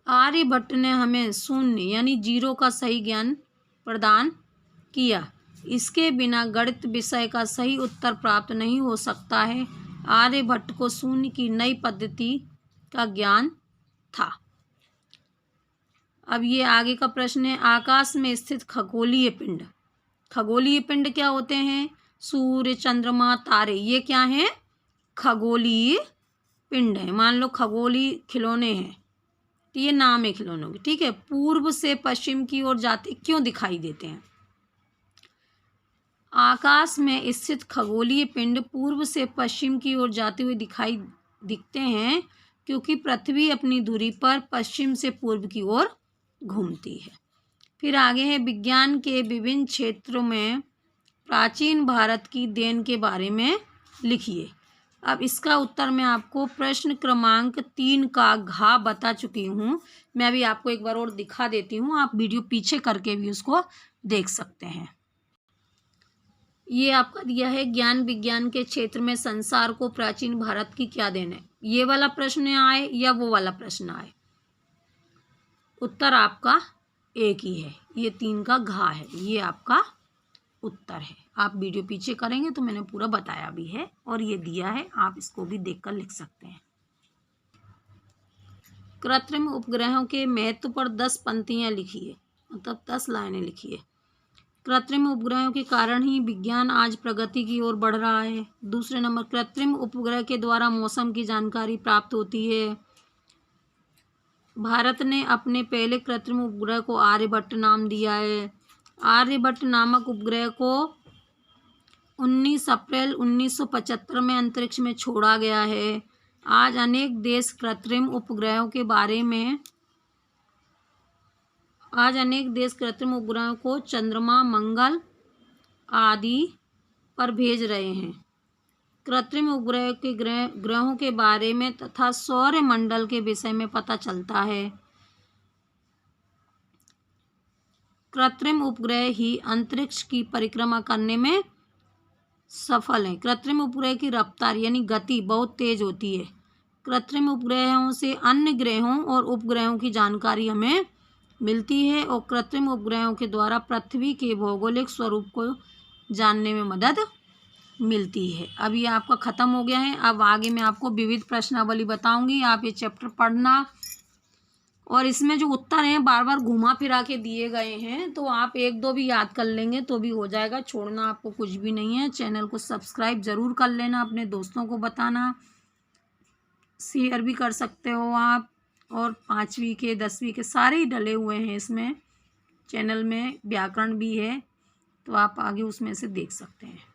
आर्यभट्ट ने हमें शून्य यानी जीरो का सही ज्ञान प्रदान किया। इसके बिना गणित विषय का सही उत्तर प्राप्त नहीं हो सकता है। आर्यभट्ट को शून्य की नई पद्धति का ज्ञान था। अब ये आगे का प्रश्न है, आकाश में स्थित खगोलीय पिंड। खगोलीय पिंड क्या होते हैं? सूर्य, चंद्रमा, तारे, ये क्या हैं? खगोलीय पिंड है। मान लो खगोलीय खिलौने हैं, तो ये नाम है खिलौनों की, ठीक है। पूर्व से पश्चिम की ओर जाते क्यों दिखाई देते हैं? आकाश में स्थित खगोलीय पिंड पूर्व से पश्चिम की ओर जाते हुए दिखते हैं क्योंकि पृथ्वी अपनी धुरी पर पश्चिम से पूर्व की ओर घूमती है। फिर आगे है, विज्ञान के विभिन्न क्षेत्रों में प्राचीन भारत की देन के बारे में लिखिए। अब इसका उत्तर मैं आपको प्रश्न क्रमांक 3 का घ बता चुकी हूँ। मैं अभी आपको एक बार और दिखा देती हूँ, आप वीडियो पीछे करके भी उसको देख सकते हैं। ये आपका दिया है, ज्ञान विज्ञान के क्षेत्र में संसार को प्राचीन भारत की क्या देन है। ये वाला प्रश्न आए या वो वाला प्रश्न आए, उत्तर आपका एक ही है। ये 3 का घ है, ये आपका उत्तर है। आप वीडियो पीछे करेंगे तो मैंने पूरा बताया भी है और ये दिया है, आप इसको भी देखकर लिख सकते हैं। कृत्रिम उपग्रहों के महत्व पर 10 पंक्तियां लिखिए, मतलब 10 लाइनें लिखिए। कृत्रिम उपग्रहों के कारण ही विज्ञान आज प्रगति की ओर बढ़ रहा है। दूसरे नंबर, कृत्रिम उपग्रह के द्वारा मौसम की जानकारी प्राप्त होती है। भारत ने अपने पहले कृत्रिम उपग्रह को आर्यभट्ट नाम दिया है। आर्यभट्ट नामक उपग्रह को 19 अप्रैल 1975 में अंतरिक्ष में छोड़ा गया है। आज अनेक देश कृत्रिम उपग्रहों को चंद्रमा, मंगल आदि पर भेज रहे हैं। कृत्रिम उपग्रह के ग्रहों के बारे में तथा सौर मंडल के विषय में पता चलता है। कृत्रिम उपग्रह ही अंतरिक्ष की परिक्रमा करने में सफल हैं। कृत्रिम उपग्रह की रफ्तार यानी गति बहुत तेज होती है। कृत्रिम उपग्रहों से अन्य ग्रहों और उपग्रहों की जानकारी हमें मिलती है और कृत्रिम उपग्रहों के द्वारा पृथ्वी के भौगोलिक स्वरूप को जानने में मदद मिलती है। अब ये आपका ख़त्म हो गया है। अब आगे मैं आपको विविध प्रश्नावली बताऊंगी, आप ये चैप्टर पढ़ना और इसमें जो उत्तर हैं बार बार घुमा फिरा के दिए गए हैं, तो आप 1-2 भी याद कर लेंगे तो भी हो जाएगा। छोड़ना आपको कुछ भी नहीं है। चैनल को सब्सक्राइब ज़रूर कर लेना, अपने दोस्तों को बताना, शेयर भी कर सकते हो आप। और 5वीं के 10वीं के सारे ही डले हुए हैं इसमें, चैनल में व्याकरण भी है, तो आप आगे उसमें से देख सकते हैं।